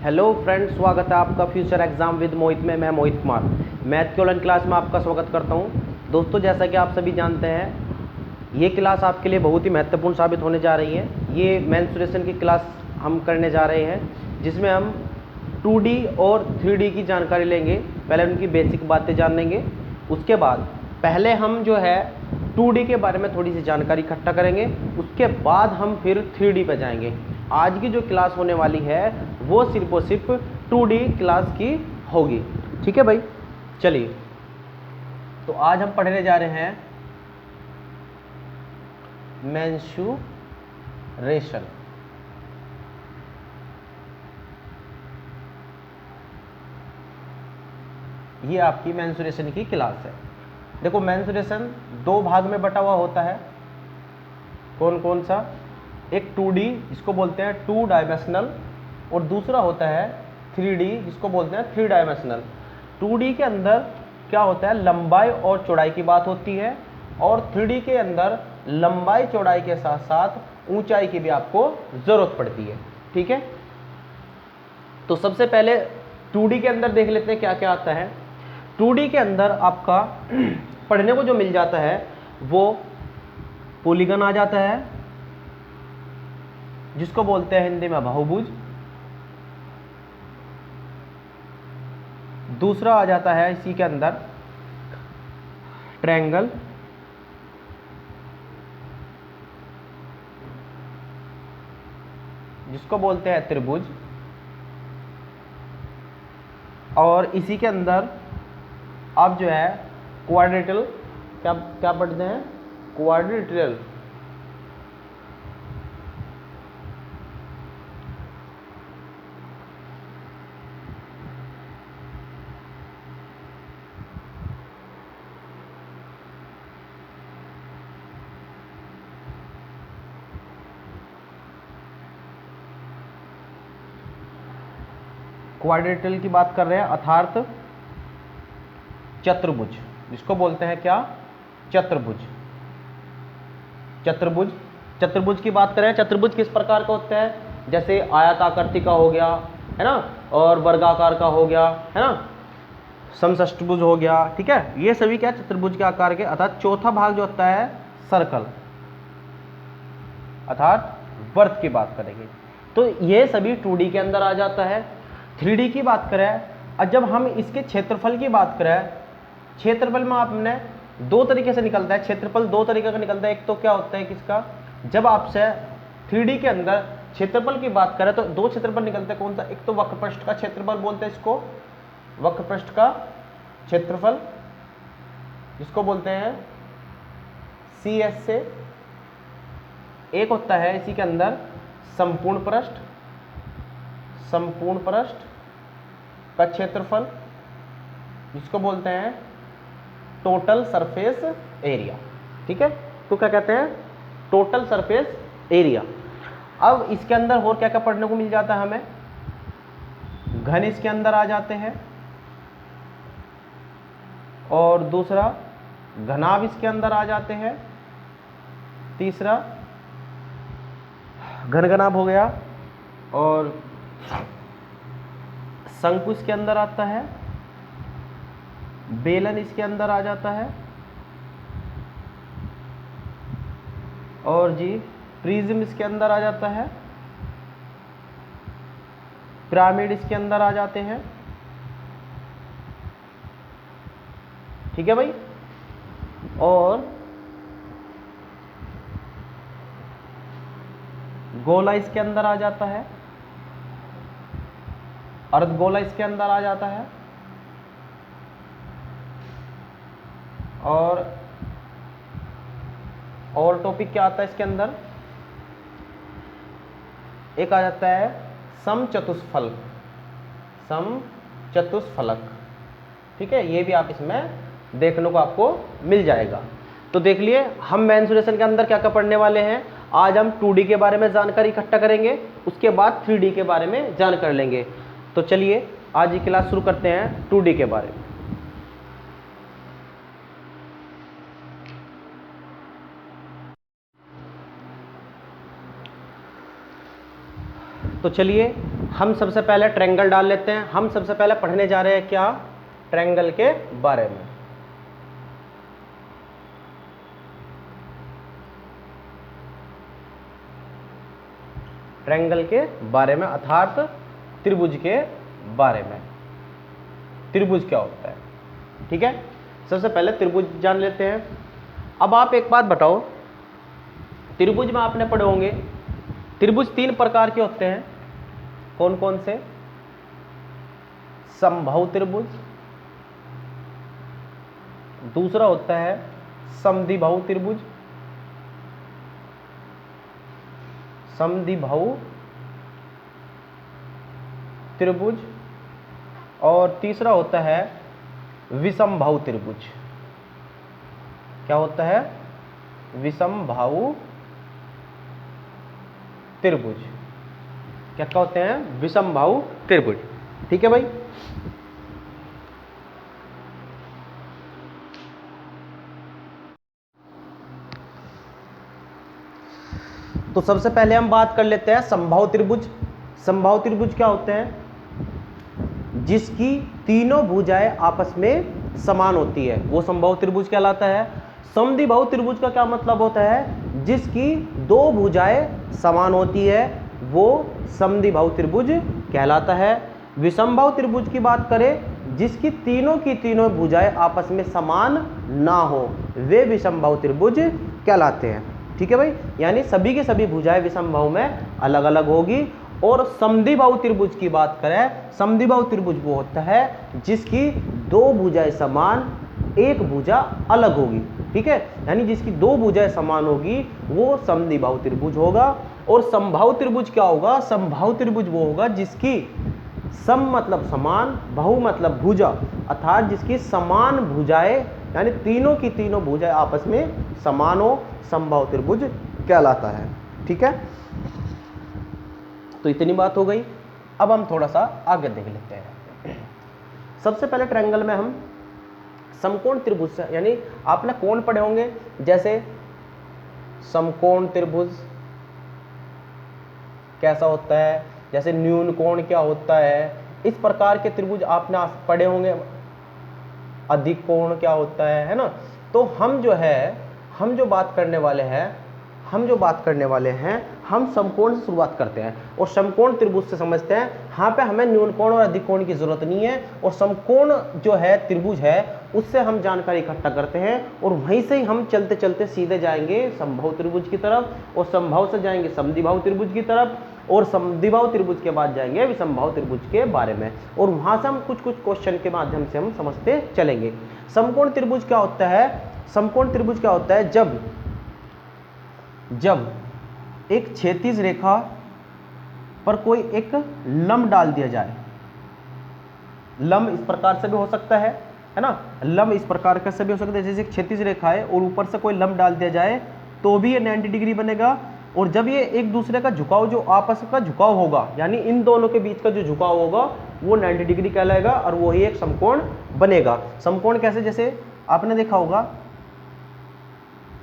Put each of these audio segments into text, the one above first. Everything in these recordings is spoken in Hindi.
हेलो फ्रेंड्स, स्वागत है आपका फ्यूचर एग्जाम विद मोहित में। मैं मोहित कुमार मैथ के ऑनलाइन क्लास में आपका स्वागत करता हूं। दोस्तों, जैसा कि आप सभी जानते हैं, ये क्लास आपके लिए बहुत ही महत्वपूर्ण साबित होने जा रही है। ये मेंसुरेशन की क्लास हम करने जा रहे हैं, जिसमें हम 2D और 3D की जानकारी लेंगे। पहले उनकी बेसिक बातें जान लेंगे, उसके बाद पहले हम जो है 2D के बारे में थोड़ी सी जानकारी इकट्ठा करेंगे, उसके बाद हम फिर 3D पे जाएंगे। आज की जो क्लास होने वाली है वो सिर्फ और सिर्फ 2D क्लास की होगी। ठीक है भाई, चलिए। तो आज हम पढ़ने जा रहे हैं मेंसुरेशन। ये आपकी मेंसुरेशन की क्लास है। देखो, मेंसुरेशन दो भाग में बटा हुआ होता है। कौन कौन सा? एक 2D जिसको बोलते हैं 2 डायमेंशनल, और दूसरा होता है 3D जिसको बोलते हैं 3 डायमेंशनल। 2D के अंदर क्या होता है, लंबाई और चौड़ाई की बात होती है, और 3D के अंदर लंबाई चौड़ाई के साथ साथ ऊंचाई की भी आपको जरूरत पड़ती है। ठीक है, तो सबसे पहले 2D के अंदर देख लेते हैं क्या क्या आता है। 2D के अंदर आपका पढ़ने को जो मिल जाता है वो पॉलीगन आ जाता है, जिसको बोलते हैं हिंदी में बहुभुज। दूसरा आ जाता है इसी के अंदर ट्रायंगल, जिसको बोलते हैं त्रिभुज। और इसी के अंदर आप जो है क्वाड्रेटल, क्या क्या पढ़ते हैं, क्वाड्रेटल। क्वाड्रेटल की बात कर रहे हैं, अर्थात चतुर्भुज, जिसको बोलते हैं क्या, चतुर्भुज। चतुर्भुज, चतुर्भुज की बात करें, चतुर्भुज किस प्रकार का होता है, जैसे आयताकृति का हो गया, है ना, और वर्गाकार का हो गया, है ना, समषष्टभुज हो गया। ठीक है, ये सभी क्या चतुर्भुज के आकार के। अर्थात चौथा भाग जो होता है सर्कल, अर्थात वर्त की बात करेंगे, तो ये सभी 2D के अंदर आ जाता है। 3D की बात करें, और जब हम इसके क्षेत्रफल की बात करें, क्षेत्रफल में आपने दो तरीके से निकलता है क्षेत्रफल, दो तरीके का निकलता है। एक तो क्या होता है किसका, जब आपसे 3D के अंदर क्षेत्रफल की बात करें तो दो क्षेत्रफल निकलते हैं। कौन सा? एक तो वक्रपृष्ठ का क्षेत्रफल बोलते हैं इसको, वक्रपृष्ठ का क्षेत्रफल, जिसको बोलते हैं CS से। एक होता है इसी के अंदर संपूर्ण पृष्ठ, संपूर्ण पृष्ठ का क्षेत्रफल, जिसको बोलते हैं टोटल सरफेस एरिया। ठीक है, तो क्या कहते हैं, टोटल सरफेस एरिया। अब इसके अंदर और क्या क्या पढ़ने को मिल जाता है हमें, घन इसके अंदर आ जाते हैं, और दूसरा घनाभ इसके अंदर आ जाते हैं, तीसरा घन घनाभ हो गया, और शंकु इसके अंदर आता है, बेलन इसके अंदर आ जाता है, और जी प्रिज्म इसके अंदर आ जाता है, पिरामिड इसके अंदर आ जाते हैं। ठीक है भाई, और गोला इसके अंदर आ जाता है, अर्धगोला इसके अंदर आ जाता है, और टॉपिक क्या आता है इसके अंदर, एक आ जाता है समचतुष्फल, समचतुष्फलक। ठीक है, ये भी आप इसमें देखने को आपको मिल जाएगा। तो देख लिए हम मेंसुरेशन के अंदर क्या क्या पढ़ने वाले हैं। आज हम 2D के बारे में जानकारी इकट्ठा करेंगे, उसके बाद 3D के बारे में जानकारी लेंगे। तो चलिए आज ये क्लास शुरू करते हैं 2D के बारे में। तो चलिए हम सबसे पहले ट्रायंगल डाल लेते हैं। हम सबसे पहले पढ़ने जा रहे हैं क्या, ट्रायंगल के बारे में। ट्रायंगल के बारे में अर्थात त्रिभुज के बारे में। त्रिभुज क्या होता है, ठीक है। सबसे पहले त्रिभुज जान लेते हैं। अब आप एक बात बताओ, त्रिभुज में आपने पढ़े होंगे त्रिभुज 3 प्रकार के होते हैं। कौन कौन से? समबाहु त्रिभुज, दूसरा होता है समद्विबाहु त्रिभुज, समद्विबाहु त्रिभुज, और तीसरा होता है विषमबाहु त्रिभुज। क्या होता है? विषमबाहु त्रिभुज। क्या क्या होते हैं? विषमबाहु त्रिभुज, ठीक है भाई। तो सबसे पहले हम बात कर लेते हैं समबाहु त्रिभुज। समबाहु त्रिभुज क्या होते हैं? जिसकी तीनों भुजाएं आपस में समान होती है, वो समबाहु त्रिभुज कहलाता है। समद्विबाहु त्रिभुज का क्या मतलब होता है? जिसकी 2 भुजाएं समान होती है, वो समद्विबाहु त्रिभुज कहलाता है। विषमबाहु त्रिभुज की बात करें, जिसकी तीनों की तीनों भुजाएं आपस में समान ना हो, वे विषमबाहु त्रिभुज कहलाते हैं, ठीक है भाई। यानी सभी के सभी भुजाएं विषमबाहु में अलग अलग होगी। और समद्विबाहु त्रिभुज की बात करें, समद्विबाहु त्रिभुज वो होता है जिसकी 2 भुजाएं समान, एक भुजा अलग होगी, ठीक है। यानी जिसकी 2 भुजाएं समान होगी वो समद्विबाहु त्रिभुज होगा। और समबाहु त्रिभुज क्या होगा? समबाहु त्रिभुज वो होगा जिसकी सम मतलब समान, बहु मतलब भुजा, अर्थात जिसकी समान भुजाएं यानी तीनों की तीनों भुजाएं आपस में समान हो, समबाहु त्रिभुज कहलाता है, ठीक है। तो इतनी बात हो गई। अब हम थोड़ा सा आगे देख लेते हैं। सबसे पहले ट्रायंगल में हम समकोण त्रिभुज से, यानी आपने कोण पढ़े होंगे, जैसे समकोण त्रिभुज कैसा होता है, जैसे न्यून कोण क्या होता है, इस प्रकार के त्रिभुज आपने पढ़े होंगे। अधिक कोण क्या होता है ना। तो हम जो बात करने वाले हैं हम समकोण से शुरुआत करते हैं और समकोण त्रिभुज से समझते हैं। यहाँ पे हमें न्यून कोण और अधिक कोण की जरूरत नहीं है, और समकोण जो है त्रिभुज है उससे हम जानकारी इकट्ठा करते हैं, और वहीं से ही हम चलते चलते सीधे जाएंगे समबाहु त्रिभुज की तरफ, और समबाहु से जाएंगे समद्विबाहु त्रिभुज की तरफ, और समद्विबाहु त्रिभुज के बाद जाएंगे विषमबाहु त्रिभुज के बारे में, और वहां से हम कुछ क्वेश्चन के माध्यम से हम समझते चलेंगे। समकोण त्रिभुज क्या होता है? समकोण त्रिभुज क्या होता है? जब एक क्षैतिज रेखा पर कोई एक लंब डाल दिया जाए, लंब इस प्रकार से भी हो सकता है ना, लंब इस प्रकार का से भी हो सकता है, जैसे क्षैतिज रेखा है और ऊपर से कोई लंब डाल दिया जाए तो भी ये 90 डिग्री बनेगा। और जब ये एक दूसरे का झुकाव, जो आपस का झुकाव होगा, यानी इन दोनों के बीच का जो झुकाव होगा वो 90 डिग्री कहलाएगा, और वो ही एक समकोण बनेगा। समकोण कैसे? जैसे आपने देखा होगा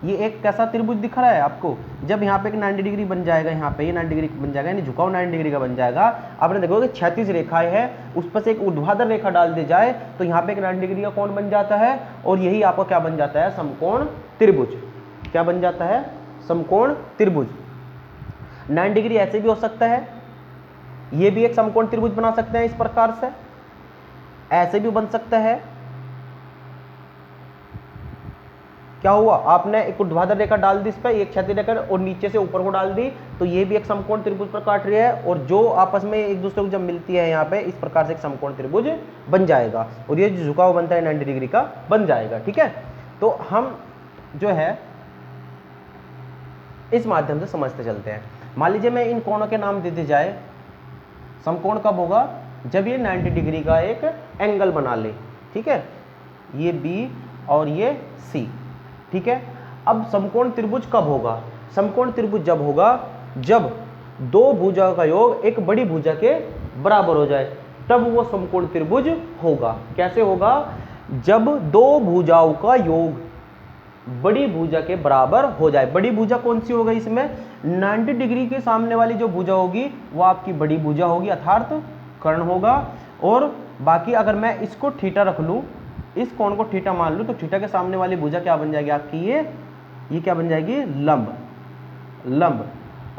ये एक कैसा त्रिभुज दिख रहा है आपको, जब यहाँ पे एक 90 डिग्री बन जाएगा, यहाँ पे ये 90 डिग्री बन जाएगा, यानी झुकाव 90 डिग्री का बन जाएगा। आपने देखोगे क्षैतिज रेखाएं है, उस पर से एक ऊर्ध्वाधर रेखा डाल दी जाए तो यहाँ पे एक 90 डिग्री का कोण बन जाता है, और यही आपका क्या बन जाता है? समकोण त्रिभुज। क्या बन जाता है? समकोण त्रिभुज। 90 डिग्री ऐसे भी हो सकता है, ये भी एक समकोण त्रिभुज बना सकते हैं इस प्रकार से, ऐसे भी बन सकता है। क्या हुआ? आपने एक ऊर्ध्वाधर रेखा डाल दी इस पर, एक क्षैतिज रेखा, और नीचे से ऊपर को डाल दी, तो ये भी एक समकोण त्रिभुज पर काट रही है, और जो आपस में एक दूसरे को जब मिलती है यहाँ पे, इस प्रकार से एक समकोण त्रिभुज बन जाएगा, और ये जो झुकाव बनता है 90 डिग्री का बन जाएगा, ठीक है। तो हम जो है इस माध्यम से समझते चलते हैं। मान लीजिए मैं इन कोणों के नाम दे दी जाए। समकोण कब होगा? जब ये 90 डिग्री का एक एंगल बना ले, ठीक है, ये बी और ये सी, ठीक है। अब समकोण त्रिभुज कब होगा? समकोण त्रिभुज जब होगा जब 2 भुजाओं का योग एक बड़ी भुजा के बराबर हो जाए, तब वो समकोण त्रिभुज होगा। कैसे होगा? जब 2 भुजाओं का योग बड़ी भुजा के बराबर हो जाए। बड़ी भुजा कौन सी हो गई इसमें, 90 डिग्री के सामने वाली जो भुजा होगी वो आपकी बड़ी भुजा होगी अर्थात कर्ण होगा। और बाकी अगर मैं इसको थीटा रख लूँ, इस कोण को थीटा मान लूँ, तो थीटा के सामने वाली भुजा क्या बन जाएगी आपकी, ये क्या बन जाएगी, लंब। लंब।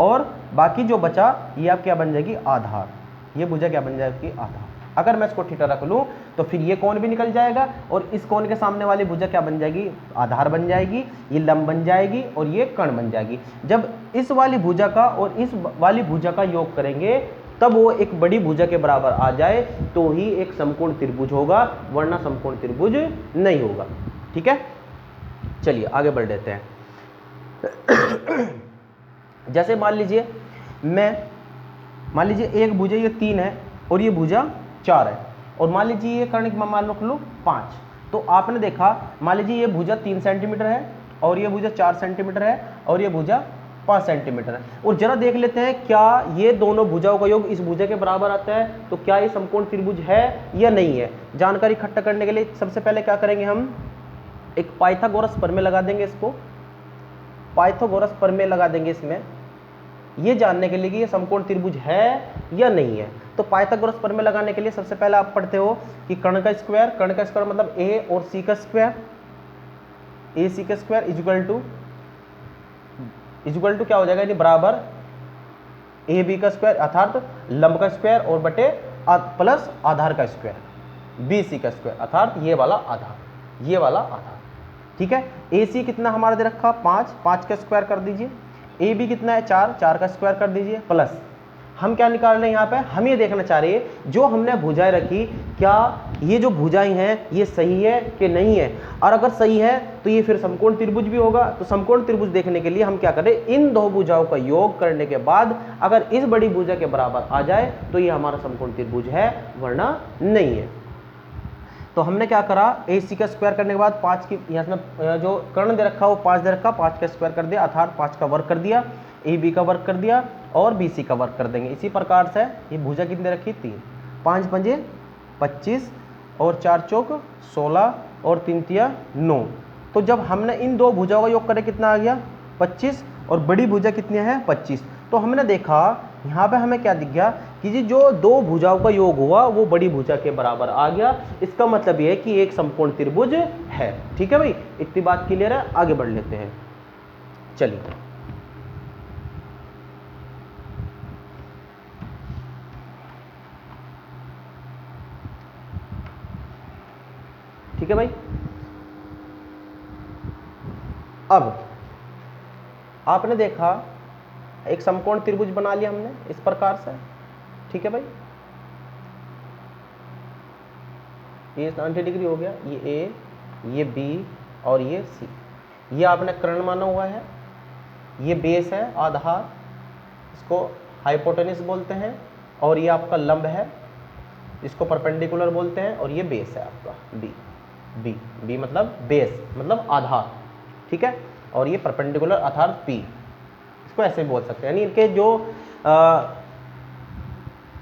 और बाकी जो बचा ये आप क्या बन जाएगी, आधार। ये भुजा क्या बन जाएगी, आधार। अगर मैं इसको थीटा रख लूँ तो फिर ये कोण भी निकल जाएगा और इस कोण के सामने वाली भुजा क्या बन जाएगी, आधार बन जाएगी, ये लंब बन जाएगी और ये कर्ण बन जाएगी। जब इस वाली भुजा का और इस वाली भुजा का योग करेंगे तब वो एक बड़ी भुजा के बराबर आ जाए तो ही एक समकोण त्रिभुज होगा, वरना समकोण त्रिभुज नहीं होगा। ठीक है, चलिए आगे बढ़ लेते हैं। जैसे मान लीजिए एक भुजा ये 3 है और ये भुजा 4 है, और मान लीजिए ये कर्ण मान लो 5। तो आपने देखा मान लीजिए ये भुजा 3 सेंटीमीटर है और ये भुजा 4 सेंटीमीटर है और ये भुजा 5 सेंटीमीटर है। और जरा देख लेते हैं क्या ये दोनों भुजाओं का योग इस भुजा के बराबर आता है, तो क्या ये समकोण त्रिभुज है या नहीं है। जानकारी इकट्ठा करने के लिए सबसे पहले क्या करेंगे, हम एक पाइथागोरस प्रमेय लगा देंगे। इसको पाइथागोरस प्रमेय लगा देंगे इसमें, ये जानने के लिए कि ये समकोण त्रिभुज है या नहीं है। तो पाइथागोरस प्रमेय लगाने के लिए सबसे पहले आप पढ़ते हो कि कर्ण का स्क्वायर मतलब ए और सी का स्क्वायर, ए सी का स्क्वायर इक्वल टू क्या हो जाएगा, बराबर ए बी का स्क्वायर अर्थात लंब का स्क्वायर और बटे प्लस आधार का स्क्वायर, बी सी का स्क्वायर अर्थात ये वाला आधार, ये वाला आधार। ठीक है, ए सी कितना हमारा दे रखा 5 का स्क्वायर कर दीजिए, ए बी कितना है 4 का स्क्वायर कर दीजिए, प्लस हम क्या निकाल रहे हैं यहाँ पे, हम ये देखना चाह रहे हैं जो हमने भुजाएं रखी क्या ये जो भुजाएं हैं ये सही है कि नहीं है, और अगर सही है तो ये फिर समकोण त्रिभुज भी होगा। तो समकोण त्रिभुज देखने के लिए हम क्या करें, इन दो भुजाओं का योग करने के बाद अगर इस बड़ी भुजा के बराबर आ जाए तो ये हमारा समकोण त्रिभुज है, वरना नहीं है। तो हमने क्या करा, ए सी का स्क्वायर करने के बाद 5 की यहाँ में जो कर्ण दे रखा वो 5 दे रखा, 5 का स्क्वायर कर दिया अर्थात 5 का वर्ग कर दिया, ए बी का वर्ग कर दिया और बी सी का वर्ग कर देंगे। इसी प्रकार से ये भुजा कितनी दे रखी 3, 5 पंजे 25 और 4 चौक 16 और 3 तिया 9। तो जब हमने इन दो भुजाओं का योग करे कितना आ गया 25 और बड़ी भुजा कितनी है 25। तो हमने देखा यहाँ पे हमें क्या दिख गया कि जी जो दो भुजाओं का योग हुआ वो बड़ी भुजा के बराबर आ गया। इसका मतलब ये है कि एक समकोण त्रिभुज है। ठीक है भाई, इतनी बात क्लियर है, आगे बढ़ लेते हैं। चलिए ठीक है भाई, अब आपने देखा एक समकोण त्रिभुज बना लिया हमने इस प्रकार से। ठीक है भाई, ये 90 डिग्री हो गया, ये ए, ये बी और ये सी, ये आपने कर्ण माना हुआ है, ये बेस है आधार, इसको हाइपोटेनस बोलते हैं, और ये आपका लंब है इसको परपेंडिकुलर बोलते हैं, और ये बेस है आपका बी। बी बी मतलब बेस मतलब आधार। ठीक है, और ये परपेंडिकुलर अर्थात पी, इसको ऐसे भी बोल सकते हैं। यानी इनके जो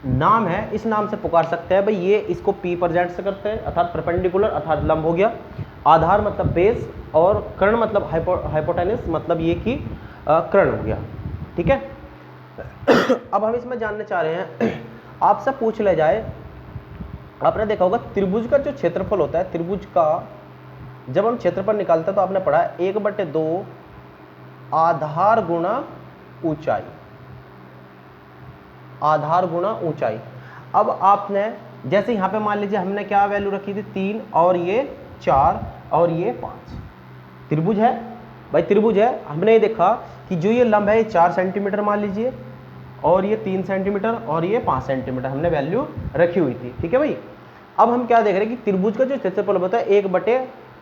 नाम है इस नाम से पुकार सकते हैं भाई, ये इसको पी प्रेजेंट से करते हैं अर्थात परपेंडिकुलर अर्थात लंब हो गया, आधार मतलब बेस, और कर्ण मतलब हाइपोटेनस मतलब ये कि कर्ण हो गया। ठीक है, अब हम इसमें जानने चाह रहे हैं, आपसे पूछ ले जाए, आपने देखा होगा त्रिभुज का जो क्षेत्रफल होता है, त्रिभुज का जब हम क्षेत्रफल निकालते हैं तो आपने पढ़ा 1/2 आधार गुणा ऊंचाई, आधार गुणा ऊंचाई। अब आपने जैसे यहाँ पे मान लीजिए हमने क्या वैल्यू रखी थी 3 और ये 4 और ये 5, त्रिभुज है भाई, त्रिभुज है। हमने ये देखा कि जो ये लंब है ये 4 सेंटीमीटर मान लीजिए, और ये 3 सेंटीमीटर और ये 5 सेंटीमीटर हमने वैल्यू रखी हुई थी। ठीक है भाई, अब हम क्या देख रहे हैं कि त्रिभुज का जो क्षेत्रफल होता है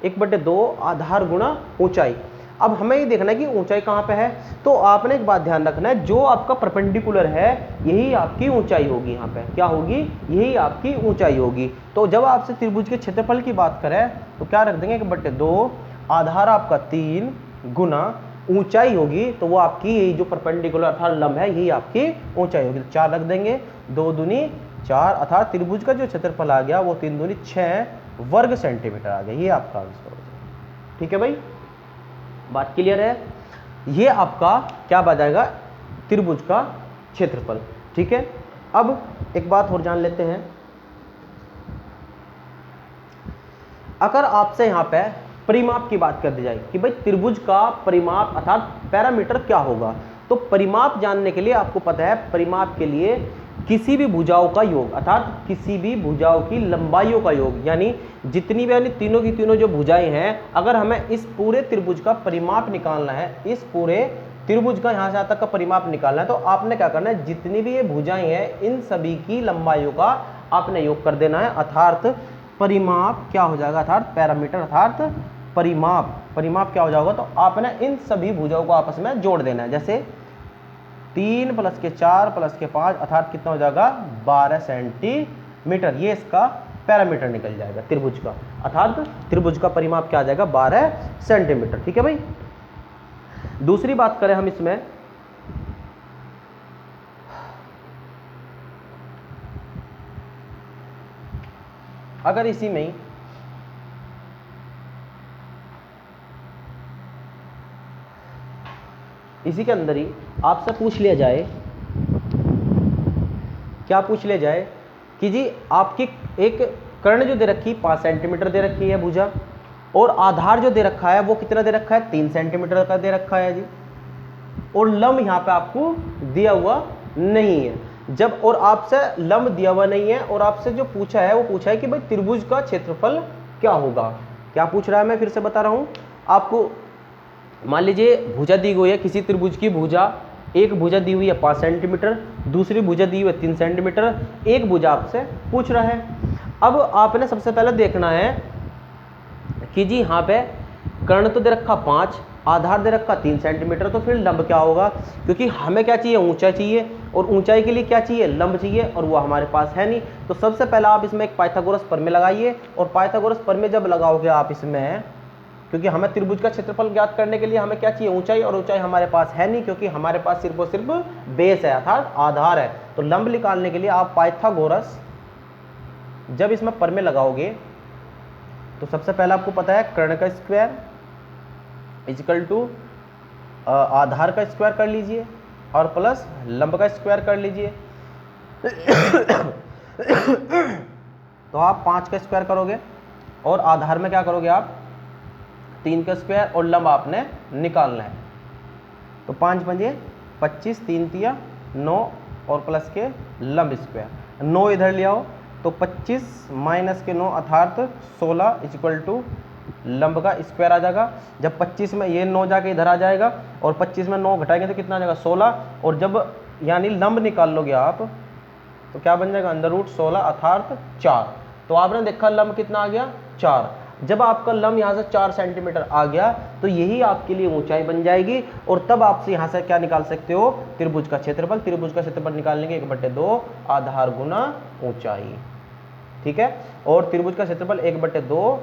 1/2 आधार गुणा ऊंचाई। अब हमें ये देखना है कि ऊंचाई कहाँ पे है, तो आपने एक बात ध्यान रखना है, जो आपका परपेंडिकुलर है यही आपकी ऊंचाई होगी। यहाँ पे क्या होगी, यही आपकी ऊंचाई होगी। तो जब आपसे त्रिभुज के क्षेत्रफल की बात करें तो क्या रख देंगे 1/2 आधार आपका 3 गुना ऊंचाई होगी, तो वो आपकी यही जो परपेंडिकुलर अर्थात लंब है यही आपकी ऊंचाई होगी। 4 रख देंगे, 2 दूनी 4 अर्थात त्रिभुज का जो क्षेत्रफल आ गया वो 3 दूनी 6 वर्ग सेंटीमीटर आ गया। ये आपका आंसर हो गया। ठीक है भाई, बात क्लियर है? ये आपका क्या बताएगा, त्रिभुज का क्षेत्रफल। ठीक है, अब एक बात और जान लेते हैं। अगर आपसे यहाँ पे परिमाप की बात कर दी जाए कि भाई त्रिभुज का परिमाप अर्थात पैरामीटर क्या होगा, तो परिमाप जानने के लिए आपको पता है, परिमाप के लिए किसी भी भुजाओं का योग अर्थात किसी भी भुजाओं की लंबाइयों का योग, यानी जितनी भी यानी तीनों की तीनों जो भुजाएं हैं, अगर हमें इस पूरे त्रिभुज का परिमाप निकालना है, इस पूरे त्रिभुज का यहाँ से यहाँ तक का परिमाप निकालना है, तो आपने क्या करना है, जितनी भी ये भुजाएं हैं इन सभी की लंबाइयों का आपने योग कर देना है, अर्थात परिमाप क्या हो जाएगा, अर्थात पैरामीटर अर्थात परिमाप क्या हो जाएगा, तो आपने इन सभी भुजाओं को आपस में जोड़ देना है। जैसे 3 + के 4 + के 5 अर्थात कितना हो जाएगा, 12 सेंटीमीटर। ये इसका पैरामीटर निकल जाएगा त्रिभुज का, अर्थात त्रिभुज का परिमाप क्या आ जाएगा, 12 सेंटीमीटर। ठीक है भाई। दूसरी बात करें हम इसमें, अगर इसी में इसी के अंदर ही आपसे पूछ लिया जाए, क्या पूछ लिया जाए कि जी आपकी एक कर्ण जो दे रखी 5 सेंटीमीटर दे रखी है भुजा, और आधार जो दे रखा है वो कितना दे रखा है, 3 सेंटीमीटर का दे रखा है जी, और लंब यहाँ पे आपको दिया हुआ नहीं है। जब और आपसे लंब दिया हुआ नहीं है और आपसे जो पूछा है वो पूछा है कि भाई त्रिभुज का क्षेत्रफल क्या होगा। क्या पूछ रहा है, मैं फिर से बता रहा हूं आपको। मान लीजिए भुजा दी हुई है, किसी त्रिभुज की भुजा, एक भुजा दी हुई है 5 सेंटीमीटर, दूसरी भुजा दी हुई है 3 सेंटीमीटर, एक भुजा आपसे पूछ रहा है। अब आपने सबसे पहले देखना है कि जी यहाँ पे कर्ण तो दे रखा 5, आधार दे रखा 3 सेंटीमीटर, तो फिर लंब क्या होगा, क्योंकि हमें क्या चाहिए, ऊंचाई चाहिए, और ऊंचाई के लिए क्या चाहिए, लंब चाहिए, और वो हमारे पास है नहीं। तो सबसे पहले आप इसमें एक पाइथागोरस प्रमेय लगाइए, और पाइथागोरस प्रमेय जब लगाओगे आप इसमें, क्योंकि हमें त्रिभुज का क्षेत्रफल ज्ञात करने के लिए हमें क्या चाहिए, ऊंचाई, और ऊंचाई हमारे पास है नहीं, क्योंकि हमारे पास सिर्फ और सिर्फ बेस है अर्थात आधार है। तो लंब निकालने के लिए आप पाइथागोरस जब इसमें प्रमेय लगाओगे, तो सबसे पहले आपको पता है कर्ण का स्क्वायर इक्वल टू आधार का स्क्वायर कर लीजिए और प्लस लंब का स्क्वायर कर लीजिए। तो आप 5 का स्क्वायर करोगे और आधार में क्या करोगे आप 3 का स्क्वायर, और लंब आपने निकालना है। तो 5 पंजे 25, 3 तिया 9 और प्लस के लंब स्क्वायर 9 इधर ले आओ, तो 25 माइनस के 9 अर्थात 16 इक्वल टू लंब का स्क्वायर आ जाएगा। जब 25 में ये 9 जाके इधर आ जाएगा और 25 में 9 घटाएंगे तो कितना आ जाएगा 16, और जब यानी लंब निकाल लोगे आप तो क्या बन जाएगा √16 अर्थात 4। तो आपने देखा लंब कितना आ गया 4। जब आपका लंब यहाँ से 4 सेंटीमीटर आ गया तो यही आपके लिए ऊंचाई बन जाएगी, और तब आपसे यहाँ से क्या निकाल सकते हो, त्रिभुज का क्षेत्रफल। त्रिभुज का क्षेत्रफल निकालने के 1/2 आधार गुना ऊंचाई। ठीक है, और त्रिभुज का क्षेत्रफल 1/2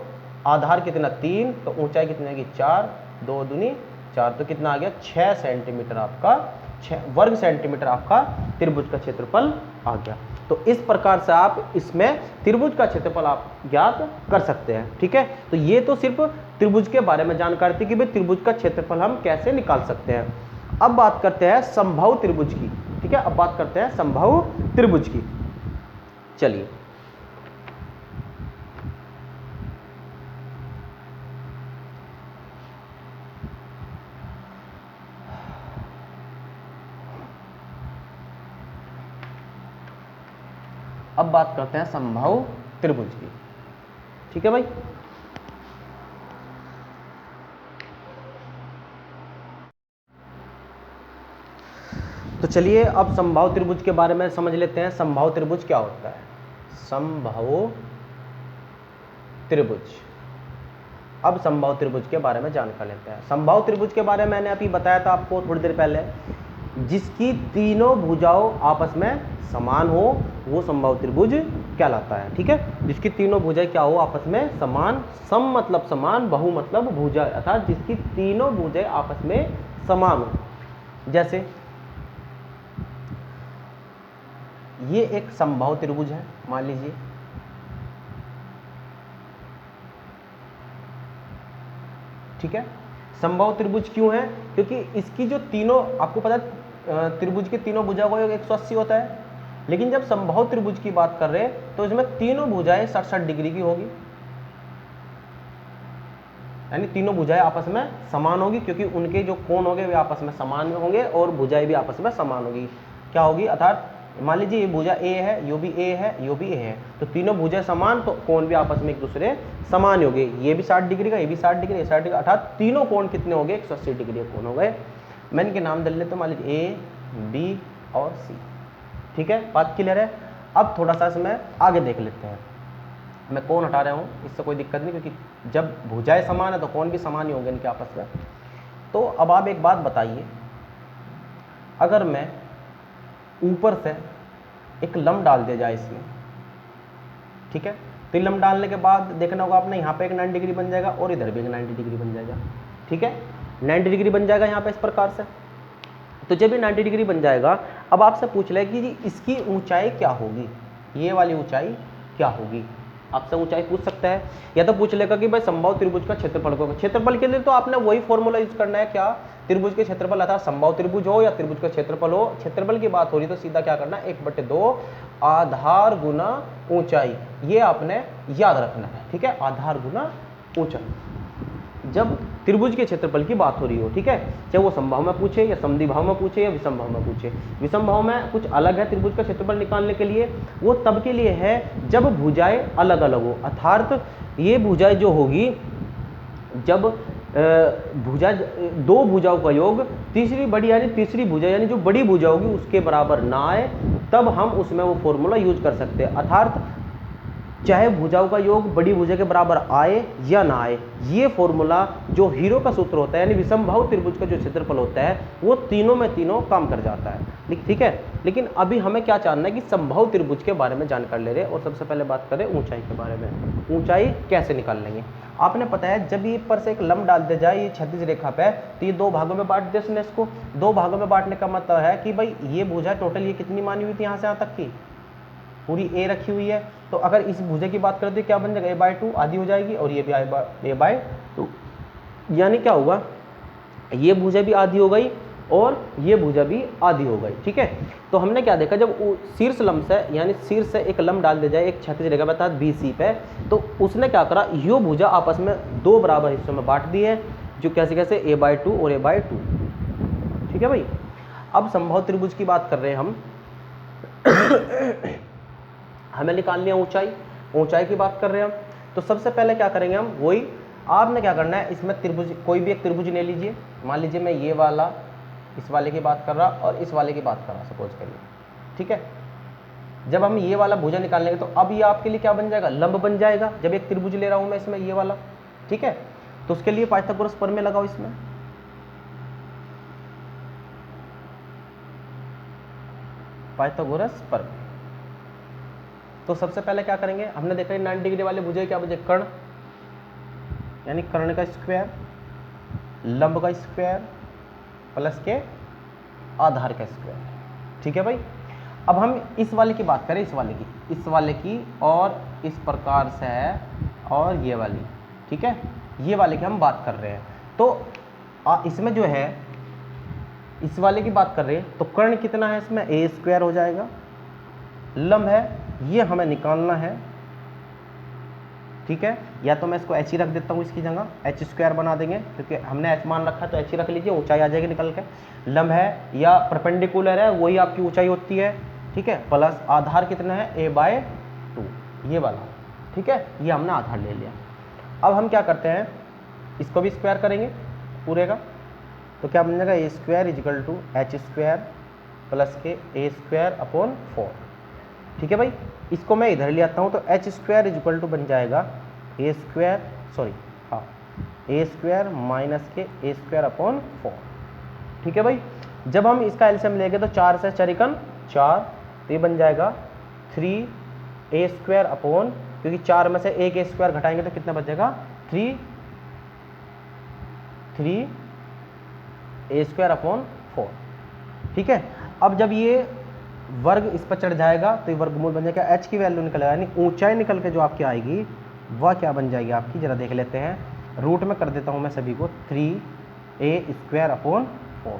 आधार कितना 3, तो ऊंचाई कितनी आएगी 4, 2 दूनी 4, तो कितना आ गया 6 सेंटीमीटर आपका, 6 वर्ग सेंटीमीटर आपका त्रिभुज का क्षेत्रफल आ गया। तो इस प्रकार से आप इसमें त्रिभुज का क्षेत्रफल आप ज्ञात कर सकते हैं। ठीक है, तो ये तो सिर्फ त्रिभुज के बारे में जानकारी थी कि भाई त्रिभुज का क्षेत्रफल हम कैसे निकाल सकते हैं। अब बात करते हैं समबाहु त्रिभुज की। ठीक है, अब बात करते हैं समबाहु त्रिभुज की। चलिए, अब बात करते हैं समबाहु त्रिभुज की। ठीक है भाई, तो चलिए अब समबाहु त्रिभुज के बारे में समझ लेते हैं। समबाहु त्रिभुज क्या होता है, समबाहु त्रिभुज। अब समबाहु त्रिभुज के बारे में जानकर लेते हैं। समबाहु त्रिभुज के बारे में मैंने अभी बताया था आपको थोड़ी देर पहले, जिसकी तीनों भुजाओं आपस में समान हो वो समबाहु त्रिभुज कहलाता है। ठीक है, जिसकी तीनों भुजाएं क्या हो आपस में समान, सम मतलब समान, बहु मतलब भुजा, अर्थात जिसकी तीनों भुजाएं आपस में समान हो। जैसे ये एक समबाहु त्रिभुज है, मान लीजिए, ठीक है, समबाहु त्रिभुज क्यों है? क्योंकि इसकी जो तीनों, आपको पता है त्रिभुज के तीनों भुजा का योग 180 होता है, लेकिन जब समबाहु त्रिभुज की बात कर रहे हैं तो इसमें तीनों भुजाएं 67 डिग्री की होगी, यानी तीनों भुजाएं आपस में समान होगी, क्योंकि उनके जो कोण होंगे वे आपस में समान होंगे और भुजाएं भी आपस में समान होगी। क्या होगी? अर्थात मान लीजिए ये भुजा ए है, यो भी ए है, यो भी ए है, तो तीनों भुजाएं समान, तो कोण भी आपस में एक दूसरे समान होंगे। ये भी 60 डिग्री का, ये भी 60 डिग्री, ये 60 डिग्री, अर्थात तीनों कोण कितने हो गए? 180 डिग्री के कोण हो गए। मैं इनके नाम दे लेता हूँ, मान लीजिए ए, बी और सी। ठीक है, बात क्लियर है? अब थोड़ा सा इसमें आगे देख लेते हैं। मैं कोण हटा रहा हूँ, इससे कोई दिक्कत नहीं, क्योंकि जब भुजाएं समान है तो कोण भी समान ही होंगे इनके आपस में। तो अब आप एक बात बताइए, अगर मैं ऊपर से एक लंब डाल दिया जाए इसमें, ठीक है, तो लंब डालने के बाद देखना होगा आपने, यहाँ पे एक 90 डिग्री बन जाएगा और इधर भी एक 90 डिग्री बन जाएगा। ठीक है, 90 डिग्री बन जाएगा यहाँ पे इस प्रकार से। तो जब ये 90 डिग्री बन जाएगा, अब आपसे पूछ रहा है कि जी इसकी ऊंचाई क्या होगी, ये वाली ऊंचाई क्या होगी? आपसे ऊंचाई पूछ सकता है, या तो पूछ लेगा कि भाई समबाहु त्रिभुज का क्षेत्रफल को। क्षेत्रफल के लिए तो आपने वही फॉर्मूला यूज करना है, क्या? त्रिभुज के क्षेत्रफल, अर्थात समबाहु त्रिभुज हो या त्रिभुज का क्षेत्रफल हो, क्षेत्रफल की बात हो रही तो सीधा क्या करना है? 1/2 आधार गुना ऊंचाई, ये आपने याद रखना है। ठीक है, आधार गुना ऊंचाई जब त्रिभुज के क्षेत्रफल की बात हो रही हो। ठीक है, चाहे वो समबाहु में पूछे या समद्विबाहु में पूछे या विषमबाहु में पूछे। विषमबाहु में कुछ अलग है त्रिभुज का क्षेत्रफल निकालने के लिए, वो तब के लिए है जब भुजाएं अलग अलग हो, अर्थात ये भुजाएं जो होगी, जब भुजा दो भुजाओं का योग तीसरी बड़ी यानी तीसरी भुजा यानी जो बड़ी भुजा होगी उसके बराबर ना आए, तब हम उसमें वो फॉर्मूला यूज कर सकते हैं। अर्थात चाहे भुजाओं का योग बड़ी भुजा के बराबर आए या ना आए, ये फॉर्मूला जो हीरो का सूत्र होता है, यानी विषमबाहु त्रिभुज का जो क्षेत्रफल होता है, वो तीनों में तीनों काम कर जाता है। ठीक है, लेकिन अभी हमें क्या जानना है कि समबाहु त्रिभुज के बारे में जानकारी ले रहे हैं। और सबसे पहले बात करें ऊंचाई के बारे में। ऊंचाई कैसे निकाल लेंगे? आपने पता है जब ये पर से एक लंब डाल दिया जाए ये क्षैतिज रेखा पे, तो ये दो भागों में बांट दिया इसको। दो भागों में बांटने का मतलब है कि भाई ये भुजा टोटल ये कितनी मानी हुई थी, यहाँ से यहाँ तक की पूरी ए रखी हुई है। तो अगर इस भुजा की बात करते क्या बन जाएगा? a/2 आधी हो जाएगी, और ये भी a/2, यानी क्या होगा? ये भुजा भी आधी हो गई और ये भुजा भी आधी हो गई। ठीक है, तो हमने क्या देखा, जब शीर्ष लंब से यानी शीर्ष से एक लंब डाल दिया जाए एक क्षैतिज रेखा अर्थात BC पे, तो उसने क्या करा, यो भुजा आपस में दो बराबर हिस्सों में बांट दी है, जो कैसे कैसे a/2 और a/2। ठीक है भाई, अब समबाहु त्रिभुज की बात कर रहे हैं हम। हमें निकालनी है ऊंचाई, ऊंचाई की बात कर रहे हैं हम। तो सबसे पहले क्या करेंगे हम, वही आपने क्या करना है, इसमें त्रिभुज कोई भी एक त्रिभुज ले लीजिए। मान लीजिए मैं ये वाला इस वाले की बात कर रहा और इस वाले की बात कर रहा, सपोज करिए। ठीक है, जब हम ये वाला भुजा निकालेंगे तो अब ये आपके लिए क्या बन जाएगा? लंब बन जाएगा। जब एक त्रिभुज ले रहा हूं मैं इसमें ये वाला, ठीक है, तो उसके लिए पाइथागोरस प्रमेय लगाओ इसमें। पाइथागोरस प्रमेय। तो सबसे पहले क्या करेंगे, हमने देखा 90 डिग्री वाले भुजा क्या बचे? कर्ण, यानी कर्ण का स्क्वायर, लंब का स्क्वायर प्लस के आधार का स्क्वायर। ठीक है भाई, अब हम इस वाले की बात करें, इस वाले की और इस प्रकार से है, और ये वाली। ठीक है, ये वाले की हम बात कर रहे हैं। तो इसमें जो है इस वाले की बात कर रहे हैं, तो कर्ण कितना है इसमें? a² हो जाएगा। लंब है ये हमें निकालना है। ठीक है, या तो मैं इसको h ही रख देता हूँ इसकी जगह, h² बना देंगे, क्योंकि हमने h मान रखा, तो h ही रख लीजिए, ऊंचाई आ जाएगी निकल के। लंब है या परपेंडिकुलर है, वही आपकी ऊंचाई होती है। ठीक है, प्लस आधार कितना है? a/2, ये वाला। ठीक है, ये हमने आधार ले लिया। अब हम क्या करते हैं, इसको भी स्क्वायर करेंगे पूरे का, तो क्या बन जाएगा? a² = h² प्लस के a²/4। ठीक है भाई, इसको मैं इधर ले आता हूँ, तो h² = बन जाएगा a² माइनस के a²/4। ठीक है भाई, जब हम इसका एलसीएम लेंगे तो 4 से 4 × 4, तो ये बन जाएगा 3a², क्योंकि 4 में से एक a² घटाएंगे तो कितना बचेगा? 3a²/4। ठीक है, अब जब ये वर्ग इस पर चढ़ जाएगा तो ये वर्गमूल बन जाएगा, h की वैल्यू निकल यानी ऊंचाई निकल के जो आपकी आएगी वह क्या बन जाएगी आपकी, जरा देख लेते हैं। रूट में कर देता हूं मैं सभी को, 3 a² 4।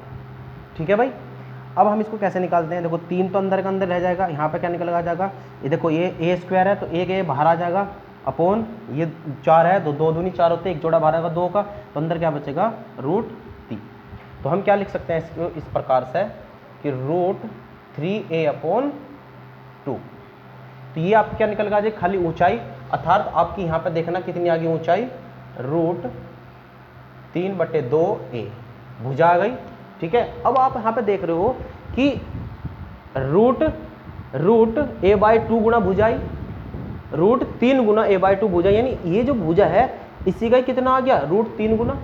ठीक है भाई। अब हम इसको कैसे निकालते हैं, देखो 3 तो अंदर का अंदर रह जाएगा, यहाँ पे क्या निकल आ जाएगा, ये देखो ये a² है तो एक a बाहर आ जाएगा अपॉन ये 4 है, 2 दूनी 4 होते हैं, एक जोड़ा बाहर आएगा 2 का, तो अंदर क्या बचेगा √3। तो हम क्या लिख सकते हैं इसको इस प्रकार से कि √3a/2। तो ये आपको क्या निकल गया खाली ऊंचाई, अर्थात आपकी यहाँ पे देखना कितनी आ गई ऊंचाई, √3/2a भुजा आ गई। ठीक है। अब आप यहाँ पे देख रहे हो कि रूट a/2 गुना भुजाई, √3 गुना a/2 भुजा, यानी ये जो भुजा है इसी का ही कितना आ गया √3 गुना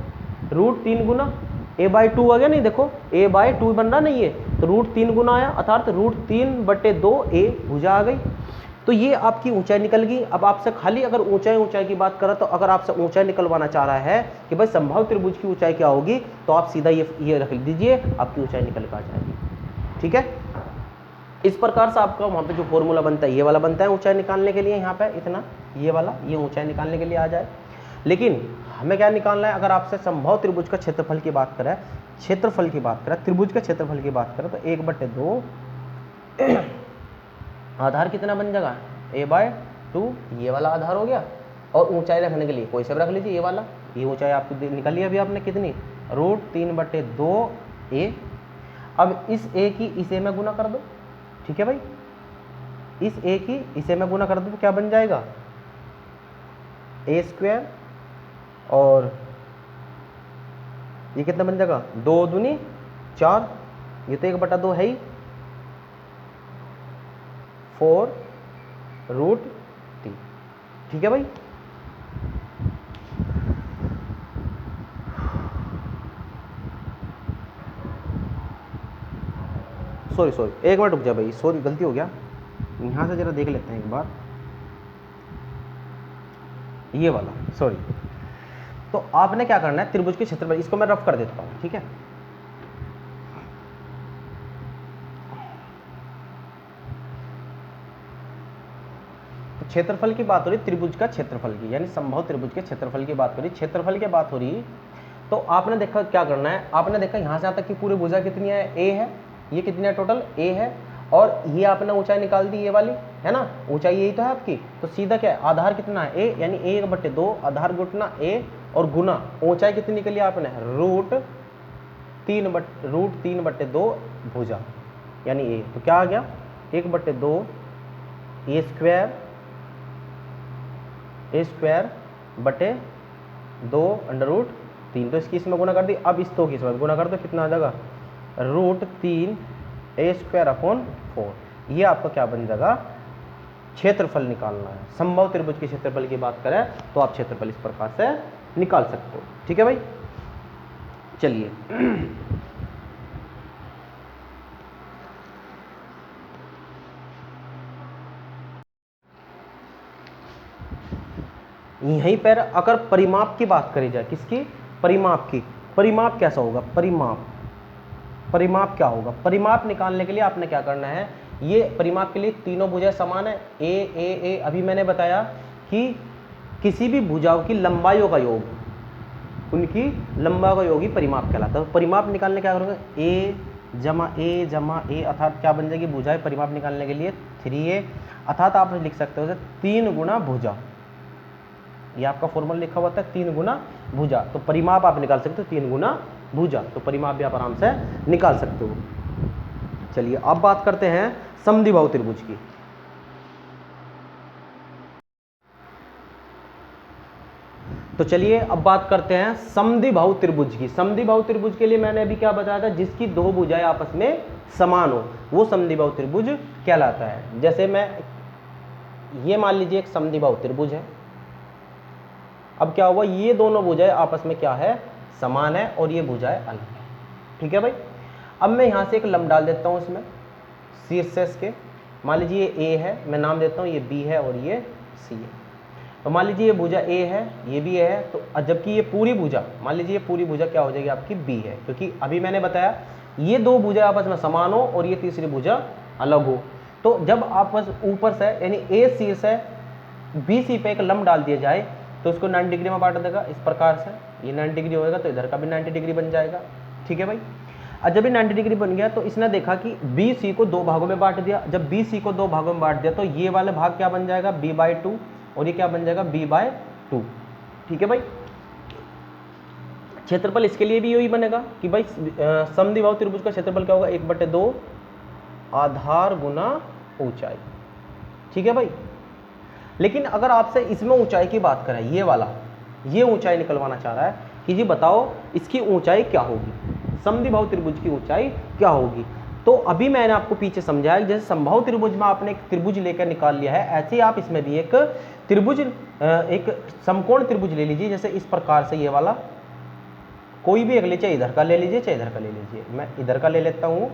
a/2 आ गया। नहीं देखो a/2 बन रहा नहीं है, तो √3 गुना आया, अर्थात √3/2a भुजा आ गई। तो ये आपकी ऊंचाई निकल गई। अब आपसे खाली अगर ऊंचाई की बात करें, तो अगर आपसे ऊंचाई निकलवाना चाह रहा है कि भाई संभाव्य त्रिभुज की ऊंचाई क्या होगी, तो आप सीधा ये रख दीजिए, आपकी ऊंचाई निकल कर आ जाएगी। ठीक है। इस प्रकार से आपका वहाँ पे जो फॉर्मूला बनता है ये वाला बनता है ऊंचाई निकालने के लिए, यहाँ पे इतना ये वाला ये ऊंचाई निकालने के लिए आ जाए। लेकिन हमें क्या निकालना है, अगर आपसे संभव त्रिभुज का क्षेत्रफल की बात करें, त्रिभुज का क्षेत्रफल की बात करें, तो 1/2 आधार कितना बन जाएगा a/2, ये वाला आधार हो गया। और ऊंचाई रखने के लिए कोई सा रख लीजिए, ये वाला, ये ऊंचाई आपकी निकाली अभी आपने कितनी, √3/2a। अब इस a की इस a में गुना कर दो। ठीक है भाई, इस a की इस a में गुना कर दो तो क्या बन जाएगा a² और ये कितना बन जाएगा 2 दूनी 4, ये तो 1/2 है ही, 4√3। ठीक है भाई। सॉरी एक मिनट रुक जा भाई, सॉरी गलती हो गया, यहाँ से जरा देख लेते हैं एक बार, ये वाला सॉरी। तो आपने क्या करना है, त्रिभुज के क्षेत्रफल, इसको मैं रफ कर देता हूँ। ठीक है। क्षेत्रफल की बात हो रही त्रिभुज का क्षेत्रफल की, यानी संभव त्रिभुज के क्षेत्रफल की बात हो रही, क्षेत्रफल की बात हो रही, तो आपने देखा क्या करना है, आपने देखा यहाँ से यहाँ तक की पूरी भुजा कितनी है, a है, ये कितनी है टोटल a है, और ये आपने ऊंचाई निकाल दी ये वाली, है ना, ऊंचाई यही तो है आपकी। तो सीधा क्या है, आधार कितना है a, यानी 1/2 आधार गुना a और गुना ऊंचाई कितनी निकली आपने, √3/2 भुजा यानी a। तो क्या आ गया 1/2 a²/2 √3। तो इसकी इसमें गुना कर दी, अब इस 2 की इसमें गुना कर दो, कितना आ जाएगा √3a²/4। ये आपका क्या बन जाएगा, क्षेत्रफल निकालना है। संभव त्रिभुज के क्षेत्रफल की बात करें तो आप क्षेत्रफल इस प्रकार से निकाल सकते हो। ठीक है भाई। चलिए यहीं पर अगर परिमाप की बात करी जाए, किसकी, परिमाप की, परिमाप कैसा होगा, परिमाप क्या होगा, परिमाप निकालने के लिए आपने क्या करना है, ये परिमाप के लिए तीनों भुजाएं समान है, ए। अभी मैंने बताया कि किसी भी भुजाओं की लंबाइयों का योग, उनकी लंबाई का योग ही परिमाप कहलाता है। परिमाप निकालने क्या करोगे, a जमा a अर्थात क्या बन जाएगी भुजाएं परिमाप निकालने के लिए 3a, अर्थात आप लिख सकते हो 3 गुना भुजा, ये आपका फॉर्मूला लिखा हुआ था 3 गुना भुजा। तो परिमाप आप निकाल सकते हो 3 गुना भुजा, तो परिमाप भी आप आराम से निकाल सकते हो। चलिए अब बात करते हैं समद्विबाहु त्रिभुज की। तो चलिए अब बात करते हैं समद्विबाहु त्रिभुज की। समद्विबाहु त्रिभुज के लिए मैंने अभी क्या बताया था, जिसकी 2 भुजाएं आपस में समान हो वो समद्विबाहु त्रिभुज कहलाता है। जैसे मैं ये मान लीजिए एक समद्विबाहु त्रिभुज है, अब क्या हुआ, ये दोनों भुजाएं आपस में क्या है, समान है, और ये भुजाएं अलग है। ठीक है भाई। अब मैं यहाँ से एक लंब डाल देता हूँ इसमें शीर्षेस के, मान लीजिए ये a है, मैं नाम देता हूँ, ये b है और ये c है। तो मान लीजिए ये भुजा a है, ये भी a है, तो जबकि ये पूरी भुजा, मान लीजिए ये पूरी भुजा क्या हो जाएगी आपकी b है, क्योंकि अभी मैंने बताया ये 2 भुजा आपस में समान हो और ये तीसरी भुजा अलग हो। तो जब आपस ऊपर से यानी a शीर्ष है b c पे एक लंब डाल दिया जाए तो उसको 90 डिग्री में बांट देगा इस प्रकार से, ये 90 डिग्री होएगा तो इधर का भी 90 डिग्री बन जाएगा। ठीक है भाई। अब जब ये 90 डिग्री बन गया तो इसने देखा कि बी सी को दो भागों में बांट दिया। जब बी सी को दो भागों में बांट दिया तो ये वाला भाग क्या बन जाएगा, b/2, और ये क्या बन जाएगा, b/2। ठीक है भाई। क्षेत्रफल इसके लिए भी यही बनेगा कि भाई समद्विबाहु त्रिभुज का क्षेत्रफल क्या होगा, 1/2 आधार गुना ऊंचाई। ठीक है भाई। लेकिन अगर आपसे इसमें ऊंचाई की बात करें, ये वाला, ये ऊंचाई निकलवाना चाह रहा है कि जी बताओ इसकी ऊंचाई क्या होगी, समद्विबाहु त्रिभुज की ऊंचाई क्या होगी। तो अभी मैंने आपको पीछे समझाया जैसे समबाहु त्रिभुज में आपने एक त्रिभुज लेकर निकाल लिया है, ऐसे ही आप इसमें भी एक त्रिभुज, एक समकोण त्रिभुज ले लीजिए। जैसे इस प्रकार से ये वाला कोई भी एक ले, चाहे इधर का ले लीजिए चाहे इधर का ले लीजिए। मैं इधर का ले लेता हूँ,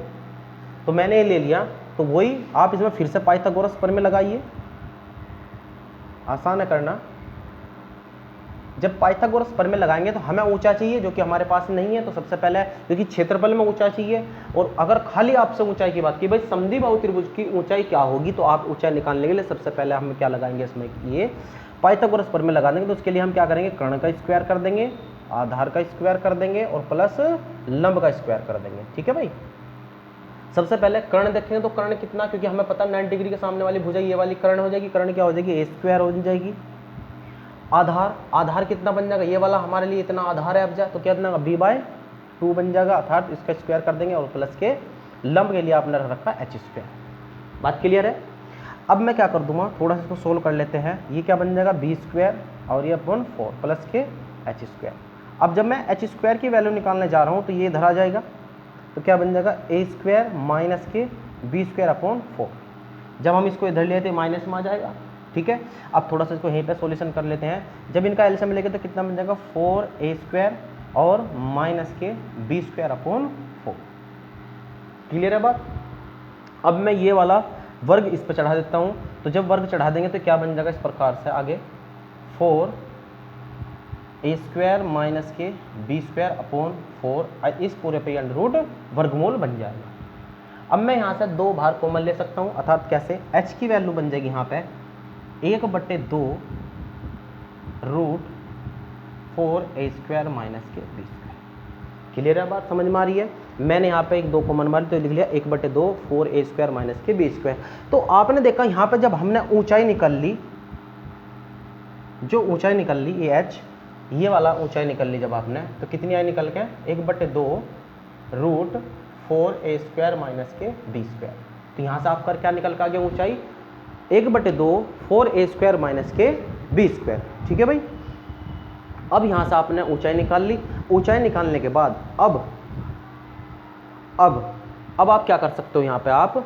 तो मैंने ये ले लिया। तो वही आप इसमें फिर से पाइथागोरस प्रमेय लगाइए, आसान है करना। जब पाइथागोरस प्रमेय लगाएंगे तो हमें ऊंचा चाहिए जो कि हमारे पास नहीं है। तो सबसे पहले क्योंकि क्षेत्रफल में ऊंचा चाहिए, और अगर खाली आपसे ऊंचाई की बात की भाई समद्विबाहु त्रिभुज की ऊंचाई क्या होगी, तो आप ऊंचाई निकालने के लिए सबसे पहले हम क्या लगाएंगे, इसमें ये पाइथागोरस प्रमेय लगा देंगे। तो उसके लिए हम क्या करेंगे, कर्ण का स्क्वायर कर देंगे, आधार का स्क्वायर कर देंगे और प्लस लंब का स्क्वायर कर देंगे। ठीक है भाई। सबसे पहले कर्ण देखेंगे तो कर्ण कितना, क्योंकि हमें पता 90 डिग्री के सामने वाली भुजा ये वाली कर्ण हो जाएगी। कर्ण क्या हो जाएगी, a² हो जाएगी। आधार, आधार कितना बन जाएगा, ये वाला हमारे लिए इतना आधार है अब जा, तो क्या बनेगा, b/2 बन जाएगा, अर्थात इसका स्क्वायर कर देंगे और प्लस के लंब के लिए आपने रखा h²। बात क्लियर है। अब मैं क्या कर दूंगा, थोड़ा सा इसको सोल्व कर लेते हैं। ये क्या बन जाएगा, b² और ये अपॉन 4 प्लस के h²। अब जब मैं h² की वैल्यू निकालने जा रहा हूँ तो ये इधर आ जाएगा, तो क्या बन जाएगा, a² माइनस के b² अपॉन 4। जब हम इसको इधर लेते हैं माइनस में आ जाएगा। ठीक है। अब थोड़ा सा इसको यहीं पे सॉल्यूशन कर लेते हैं। जब इनका एलसीएम लेंगे तो कितना बन जाएगा, 4a² और माइनस के b² अपॉन 4। क्लियर है बात। अब मैं ये वाला वर्ग इस पर चढ़ा देता हूँ। तो जब वर्ग चढ़ा देंगे तो क्या बन जाएगा, इस प्रकार से आगे 4a² माइनस के b² अपॉन 4, इस पूरे पे अंडर वर्गमूल बन जाएगा। अब मैं यहाँ से दो बाहर कॉमन ले सकता हूँ, अर्थात कैसे, h की वैल्यू बन जाएगी यहाँ पे 1/2 रूट 4a² माइनस के b²। क्लियर है बात, समझ में आ रही है। मैंने यहाँ पे एक दो कॉमन मारी तो लिख लिया 1/2 4a² माइनस के b²। तो आपने देखा यहाँ पे जब हमने ऊंचाई निकाल ली, जो ऊंचाई निकल ली ये h, ये वाला ऊंचाई निकल ली जब आपने, तो कितनी आई निकल के, 1/2 रूट 4a² माइनस के b²। तो यहाँ से आपका क्या निकल के आ गया ऊंचाई, 1/2 4a² माइनस के b²। ठीक है भाई। अब यहाँ से आपने ऊंचाई निकाल ली। ऊंचाई निकालने के बाद अब आप क्या कर सकते हो, यहाँ पे आप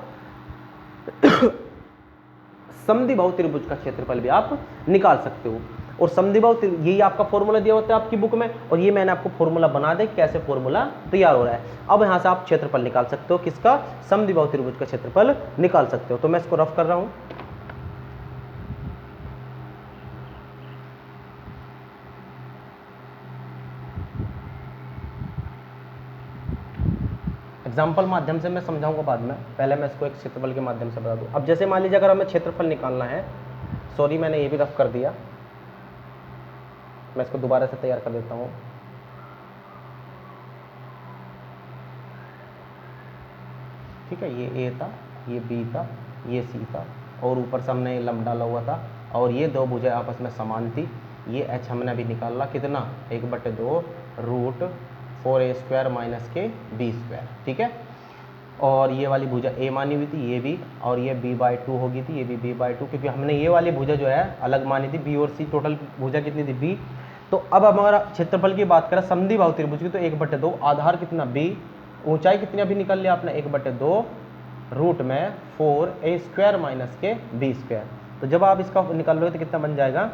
समद्विबाहु त्रिभुज का क्षेत्रफल भी आप निकाल सकते हो। और समद्विबाहु, यही आपका फॉर्मूला दिया होता है आपकी बुक में, और ये मैंने आपको फॉर्मूला बना दे कैसे फॉर्मूला तैयार हो रहा है। अब यहाँ से आप क्षेत्रफल निकाल सकते हो, किसका, समद्विबाहु त्रिभुज का क्षेत्रफल निकाल सकते हो। तो मैं इसको रफ कर रहा हूँ। एग्जाम्पल माध्यम से मैं समझाऊंगा बाद में, पहले मैं इसको एक क्षेत्रफल के माध्यम से बता दूं। अब जैसे मान लीजिए अगर हमें क्षेत्रफल निकालना है, सॉरी मैंने ये भी रफ कर दिया, मैं इसको दोबारा से तैयार कर देता हूँ। ठीक है, ये ए था, ये बी था, ये सी था, और ऊपर से हमने लंब डाला हुआ था, और ये दो भुजाएं आपस में समान थी। ये एच हमने अभी निकाला कितना, 1/2 रूट 4a² माइनस के b²। ठीक है। और ये वाली भुजा a मानी हुई थी, ये भी, और ये b/2 होगी थी, ये भी b/2, क्योंकि हमने ये वाली भुजा जो है अलग मानी थी, b और c, टोटल भुजा कितनी थी, b। तो अब हमारा क्षेत्रफल की बात करें समद्विबाहु त्रिभुज की, तो 1/2, आधार कितना b, ऊंचाई कितनी अभी निकल लिया आपने, 1/2 रूट में 4a² माइनस के b²। तो जब आप इसका निकालोगे तो कितना बन जाएगा,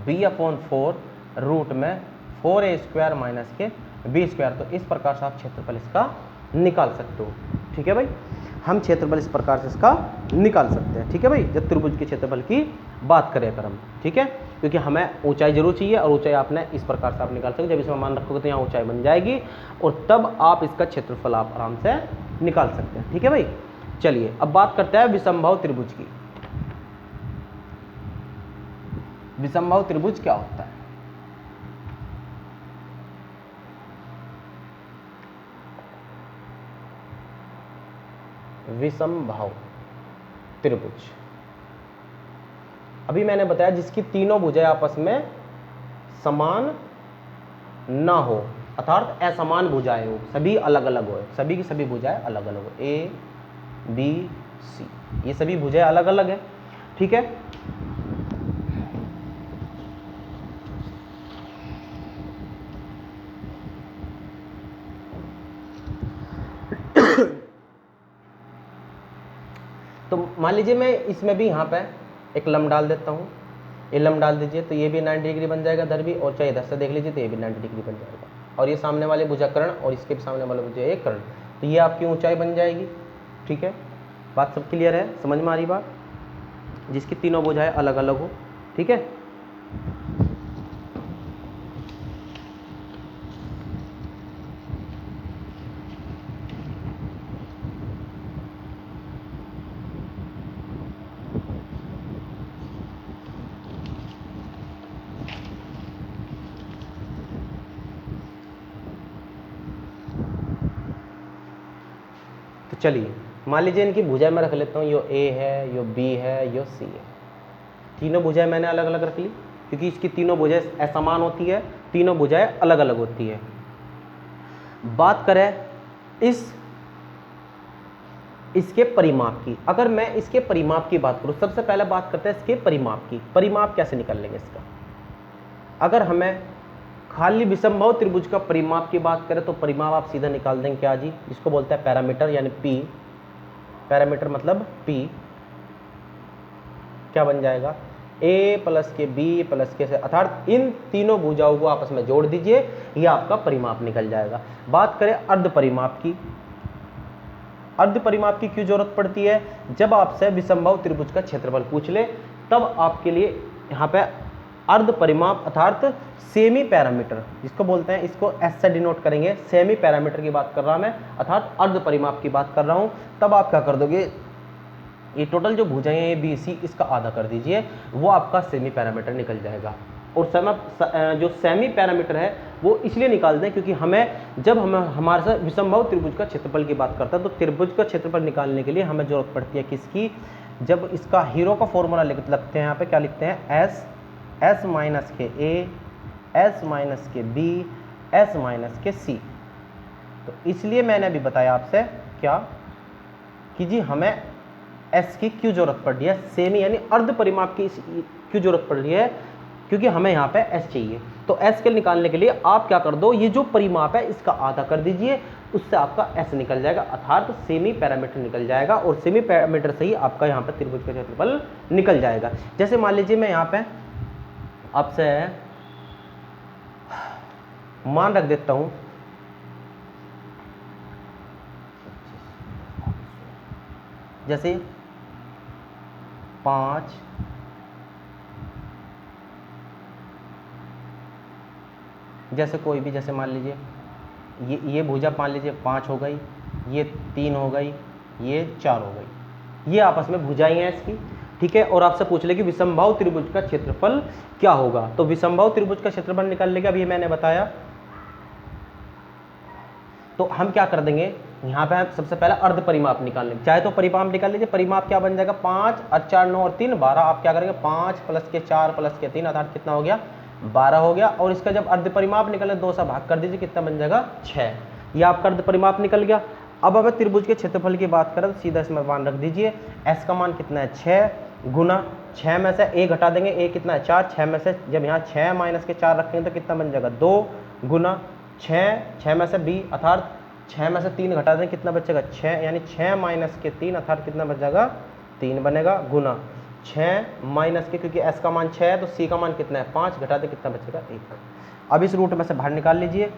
b/4 रूट में 4a² माइनस के b²। तो इस प्रकार से आप क्षेत्रफल इसका निकाल सकते हो। ठीक है भाई, हम क्षेत्रफल इस प्रकार से इसका निकाल सकते हैं। ठीक है भाई, जब त्रिभुज के क्षेत्रफल की बात करें अगर हम, ठीक है, क्योंकि हमें ऊंचाई जरूर चाहिए, और ऊंचाई आपने इस प्रकार से आप निकाल सकते, जब इसमें मान रखोगे तो यहाँ ऊंचाई बन जाएगी, और तब आप इसका क्षेत्रफल आप आराम से निकाल सकते हैं। ठीक है भाई। चलिए अब बात करते हैं विषमबाहु त्रिभुज की। विषमबाहु त्रिभुज क्या होता है, विषमबाहु त्रिभुज। अभी मैंने बताया जिसकी तीनों भुजाएं आपस में समान ना हो, अर्थात असमान भुजाएं हो, सभी अलग अलग हो, सभी की सभी भुजाएं अलग अलग हो, ए बी सी, ये सभी भुजाएं अलग अलग है। ठीक है, तो मान लीजिए मैं इसमें भी यहाँ पे एक लंब डाल देता हूँ, ये लंब डाल दीजिए तो ये भी 90 डिग्री बन जाएगा इधर भी, और चाहे इधर से देख लीजिए तो ये भी 90 डिग्री बन जाएगा, और ये सामने वाले भुजाकर्ण और इसके भी सामने वाले भुजा एक कर्ण, तो ये आपकी ऊंचाई बन जाएगी। ठीक है, बात सब क्लियर है, समझ में आ रही बात, जिसकी तीनों भुजाएं अलग अलग हो। ठीक है, तो चलिए मान लीजिए इनकी भुजाएं मैं रख लेता हूँ, यो ए है, यो बी है, यो सी है, तीनों भुजाएं मैंने अलग अलग रख ली क्योंकि इसकी तीनों भुजाएं असमान होती है, तीनों भुजाएं अलग अलग होती है। बात करें इसके परिमाप की, अगर मैं इसके परिमाप की बात करूं, सबसे पहले बात करते हैं इसके परिमाप की। परिमाप कैसे निकाल लेंगे इसका? अगर हमें खाली विषमबाहु त्रिभुज का परिमाप की बात करें तो परिमाप आप सीधा निकाल देंगे क्या जी, इसको बोलते हैं पैरामीटर, यानी पी, पैरामीटर मतलब पी क्या बन जाएगा, ए प्लस के बी प्लस के से, अर्थात इन तीनों भुजाओं को आपस में जोड़ दीजिए, यह आपका परिमाप निकल जाएगा। बात करें अर्ध परिमाप की, अर्ध परिमाप की क्यों जरूरत पड़ती है? जब आपसे विषमबाहु त्रिभुज का क्षेत्रफल पूछ ले तब आपके लिए यहाँ पे अर्ध परिमाप अर्थात सेमी पैरामीटर, जिसको बोलते हैं, इसको एस से डिनोट करेंगे, सेमी पैरामीटर की बात कर रहा मैं, अर्थात अर्ध परिमाप की बात कर रहा हूँ। तब आप क्या कर दोगे, ये टोटल जो भुजाएं हैं बी सी, इसका आधा कर दीजिए, वो आपका सेमी पैरामीटर निकल जाएगा। और जो सेमी पैरामीटर है वो इसलिए निकाल दें क्योंकि हमें जब हम हमारे साथ विषमबाहु त्रिभुज का क्षेत्रफल की बात करता है तो त्रिभुज का क्षेत्रफल निकालने के लिए हमें जरूरत पड़ती है किसकी, जब इसका हीरो का फॉर्मूला लगते हैं, यहाँ पे क्या लिखते हैं, एस माइनस के ए, एस माइनस के बी, एस माइनस के सी। तो इसलिए मैंने अभी बताया आपसे क्या कि जी हमें एस की क्यों जरूरत पड़ रही है, सेमी यानी अर्ध परिमाप की क्यों जरूरत पड़ रही है, क्योंकि हमें यहाँ पे एस चाहिए। तो एस के निकालने के लिए आप क्या कर दो, ये जो परिमाप है इसका आधा कर दीजिए, उससे आपका एस निकल जाएगा, अर्थात सेमी पैरामीटर निकल जाएगा, और सेमी पैरामीटर से ही आपका यहाँ पे त्रिभुज का क्षेत्रफल निकल जाएगा। जैसे मान लीजिए मैं यहाँ पे आपसे मान रख देता हूं, जैसे 5 जैसे कोई भी, जैसे मान लीजिए ये भुजा मान लीजिए 5 हो गई, ये 3 हो गई, ये 4 हो गई, ये आपस में भुजाएं हैं इसकी। ठीक है, और आपसे पूछ ले कि विषमबाहु त्रिभुज का क्षेत्रफल क्या होगा, तो विषमबाहु त्रिभुज का क्षेत्रफल निकालने का भी मैंने बताया। तो हम क्या कर देंगे, यहाँ पे सबसे पहले अर्ध परिमाप निकाल लेंगे, चाहे तो परिमाप निकाल लीजिए। परिमाप क्या बन जाएगा, 5 और 4 9 और 3 12। आप क्या करेंगे, 5 प्लस के 4 प्लस के 3 अर्थात कितना हो गया, 12 हो गया। और इसका जब अर्ध परिमाप निकले 2 से भाग कर दीजिए, कितना बन जाएगा, 6। ये आपका अर्ध परिमाप निकल गया। अब अगर त्रिभुज के क्षेत्रफल की बात करें तो सीधा इसमें मान रख दीजिए, एस का मान कितना है, 6 गुना 6 में से a घटा देंगे, a कितना है 4, 6 में से जब यहाँ 6 माइनस के 4 रखेंगे तो कितना बन जाएगा, 2 गुना 6 में से b अर्थात 6 में से 3 घटा दें, कितना बचेगा 6, यानी 6 माइनस के 3 अर्थात कितना बच जाएगा, 3 बनेगा, गुना 6 माइनस के, क्योंकि s का मान 6 है तो c का मान कितना है 5, घटा दे कितना बचेगा 1। अब इस रूट में से बाहर निकाल लीजिए,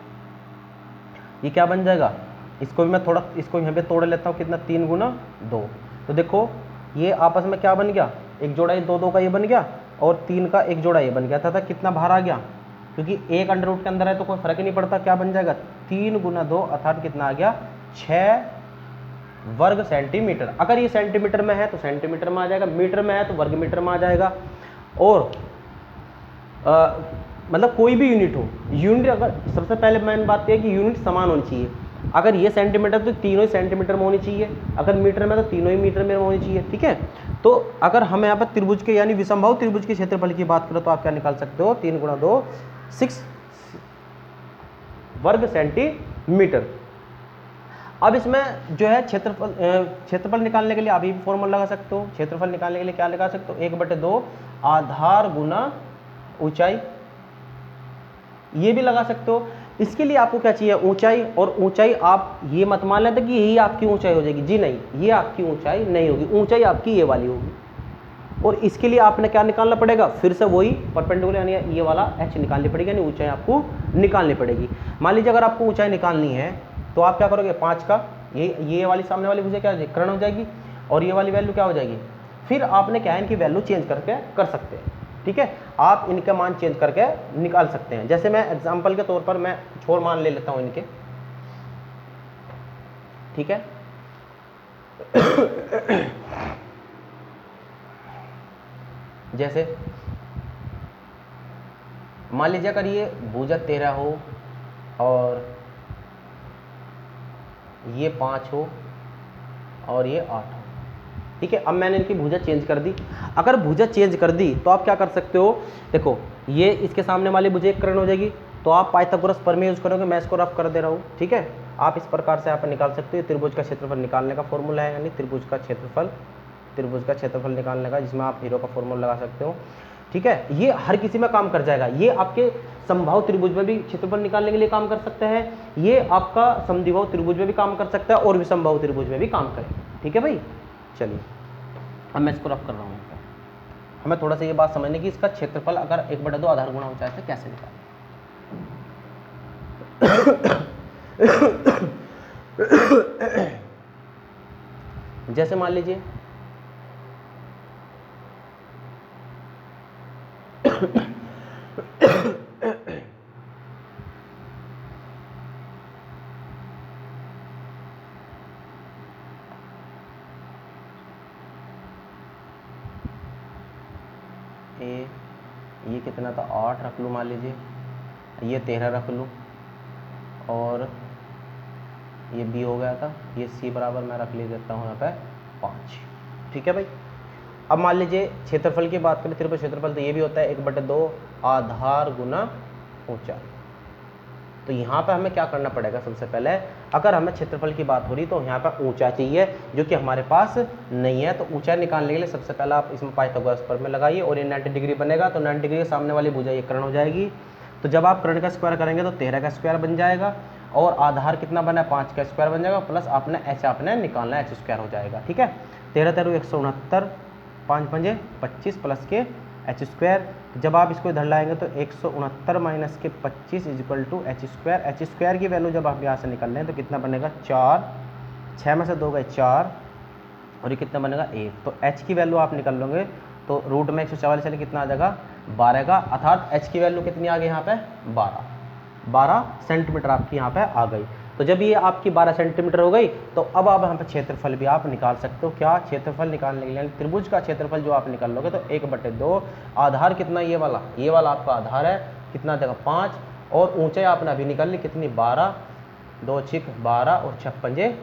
ये क्या बन जाएगा, इसको भी मैं थोड़ा इसको यहाँ पे तोड़ लेता हूँ, कितना 3 गुना 2। तो देखो ये आपस में क्या बन गया, एक जोड़ा ये 2 2 का ये बन गया और 3 का एक जोड़ा ये बन गया था कितना बाहर आ गया, क्योंकि एक अंडर रूट के अंदर है तो कोई फर्क ही नहीं पड़ता, क्या बन जाएगा 3 गुना 2 अर्थात कितना आ गया 6 वर्ग सेंटीमीटर। अगर ये सेंटीमीटर में है तो सेंटीमीटर में आ जाएगा, मीटर में है तो वर्ग मीटर में आ जाएगा। और मतलब कोई भी यूनिट हो, यूनिट अगर सबसे पहले मैंने बात की है कि यूनिट समान होनी चाहिए। अगर ये सेंटीमीटर तो तीनों ही सेंटीमीटर में होनी चाहिए, अगर मीटर में तो तीनों ही मीटर में होनी चाहिए, ठीक है। तो अगर हम यहाँ पर त्रिभुज के यानी विषमबाहु त्रिभुज के क्षेत्रफल की बात करें तो आप क्या निकाल सकते हो, 3 × 2 6 वर्ग सेंटीमीटर। अब इसमें जो है क्षेत्रफल निकालने के लिए आप ये भी फॉर्मूला लगा सकते हो। क्षेत्रफल निकालने के लिए क्या लगा सकते हो, 1/2 आधार गुना ऊंचाई, ये भी लगा सकते हो। इसके लिए आपको क्या चाहिए, ऊंचाई, और ऊंचाई आप ये मत मान लेते कि यही आपकी ऊंचाई हो जाएगी, जी नहीं, ये आपकी ऊंचाई नहीं होगी, ऊंचाई आपकी ये वाली होगी। और इसके लिए आपने क्या निकालना पड़ेगा, फिर से वही परपेंडिकुलर यानी ये वाला h निकालनी पड़ेगी, यानी ऊंचाई आपको निकालनी पड़ेगी। मान लीजिए अगर आपको ऊंचाई निकालनी है तो आप क्या करोगे, 5 का ये वाली सामने वाली भुजा क्या हो जाएगी, कर्ण हो जाएगी, और ये वाली वैल्यू क्या हो जाएगी। फिर आपने क्या है, इनकी वैल्यू चेंज करके कर सकते हैं, ठीक है। आप इनका मान चेंज करके निकाल सकते हैं। जैसे मैं एग्जांपल के तौर पर मैं कुछ और मान ले लेता हूं इनके, ठीक है। जैसे मान लीजिए अगर ये भुजा 13 हो और ये 5 हो और ये 8 हो, ठीक है। अब मैंने इनकी भुजा चेंज कर दी। अगर भुजा चेंज कर दी तो आप क्या कर सकते हो, देखो ये इसके सामने वाली भुजा एक कर्ण हो जाएगी, तो आप पाइथागोरस प्रमेय यूज करोगे, मैं इसको रफ कर दे रहा हूँ, ठीक है। आप इस प्रकार से यहाँ पर निकाल सकते हो। त्रिभुज का क्षेत्रफल निकालने का फॉर्मूला है, यानी त्रिभुज का क्षेत्रफल निकालने का, जिसमें आप हीरो का फॉर्मूला लगा सकते हो, ठीक है। ये हर किसी में काम कर जाएगा। ये आपके समबाहु त्रिभुज में भी क्षेत्रफल निकालने के लिए काम कर सकता है, ये आपका समद्विबाहु त्रिभुज में भी काम कर सकता है, और विषमबाहु त्रिभुज में भी काम करेगा, ठीक है भाई। चलिए अब मैं इसको रफ कर रहा हूँ। हमें थोड़ा सा ये बात समझने की, इसका क्षेत्रफल अगर 1/2 आधार गुणा ऊंचाई से कैसे निकालें। जैसे मान लीजिए ये कितना था, 8 रख लूँ, मान लीजिए ये 13 रख लूँ, और ये b हो गया था, ये c बराबर मैं रख ले देता हूँ यहाँ पे 5, ठीक है भाई। अब मान लीजिए क्षेत्रफल की बात करें, त्रिभुज क्षेत्रफल तो ये भी होता है 1/2 आधार गुना ऊंचाई। तो यहाँ पे हमें क्या करना पड़ेगा, सबसे पहले अगर हमें क्षेत्रफल की बात हो रही तो यहाँ पर ऊंचाई चाहिए, जो कि हमारे पास नहीं है। तो ऊंचाई निकालने के लिए सबसे पहले आप इसमें पाइथागोरस प्रमेय लगाइए, और ये 90 डिग्री बनेगा, तो 90 डिग्री के सामने वाली भुजा ये कर्ण हो जाएगी। तो जब आप कर्ण का स्क्वायर करेंगे तो 13 का स्क्वायर बन जाएगा, और आधार कितना बना है, 5 का स्क्वायर बन जाएगा, प्लस आपने h आपने निकालना है, h स्क्वायर हो जाएगा, ठीक है। 13 13 169, 5 5 25 प्लस के h स्क्वायर। जब आप इसको इधर लाएंगे तो 169 माइनस के 25 equal to h square. h square की वैल्यू जब आप यहाँ से निकल लें तो कितना बनेगा, 4, 6 में से 2 गए 4, और ये कितना बनेगा 1। तो h की वैल्यू आप निकल लोगे तो रूट में 144 चले कितना आ जाएगा, 12 का, अर्थात h की वैल्यू कितनी आ गई यहाँ पे, 12 सेंटीमीटर आपकी यहाँ पे आ गई। तो जब ये आपकी 12 सेंटीमीटर हो गई तो अब आप यहाँ पे क्षेत्रफल भी आप निकाल सकते हो। क्या, क्षेत्रफल निकालने के लिए त्रिभुज का क्षेत्रफल जो आप निकाल लोगे तो 1/2 आधार कितना, ये वाला आपका आधार है, कितना देगा 5, और ऊंचाई आपने अभी निकाल ली कितनी, 12, 2 6 12 और 6 5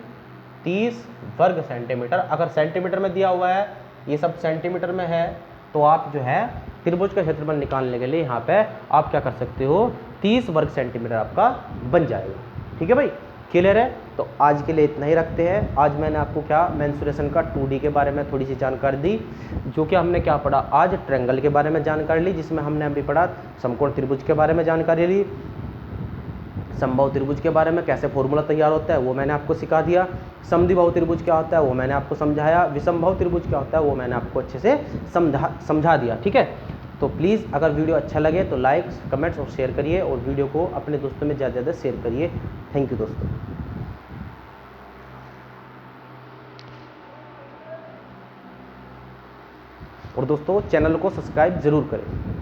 30 वर्ग सेंटीमीटर। अगर सेंटीमीटर में दिया हुआ है, ये सब सेंटीमीटर में है, तो आप जो है त्रिभुज का क्षेत्रफल निकालने के लिए यहाँ पे आप क्या कर सकते हो, 30 वर्ग सेंटीमीटर आपका बन जाएगा, ठीक है भाई। क्लियर है। तो आज के लिए इतना ही रखते हैं। आज मैंने आपको क्या मेंसुरेशन का 2D के बारे में थोड़ी सी जानकारी दी, जो कि हमने क्या पढ़ा आज, ट्रायंगल के बारे में जानकारी ली, जिसमें हमने अभी पढ़ा समकोण त्रिभुज के बारे में जानकारी ली, समबाहु त्रिभुज के बारे में कैसे फॉर्मूला तैयार होता है वो मैंने आपको सिखा दिया, समद्विबाहु त्रिभुज क्या होता है वो मैंने आपको समझाया, विषमबाहु त्रिभुज क्या होता है वो मैंने आपको अच्छे से समझा दिया, ठीक है। तो प्लीज़ अगर वीडियो अच्छा लगे तो लाइक, कमेंट्स और शेयर करिए, और वीडियो को अपने दोस्तों में ज़्यादा से ज़्यादा शेयर करिए। थैंक यू दोस्तों। और दोस्तों चैनल को सब्सक्राइब जरूर करें।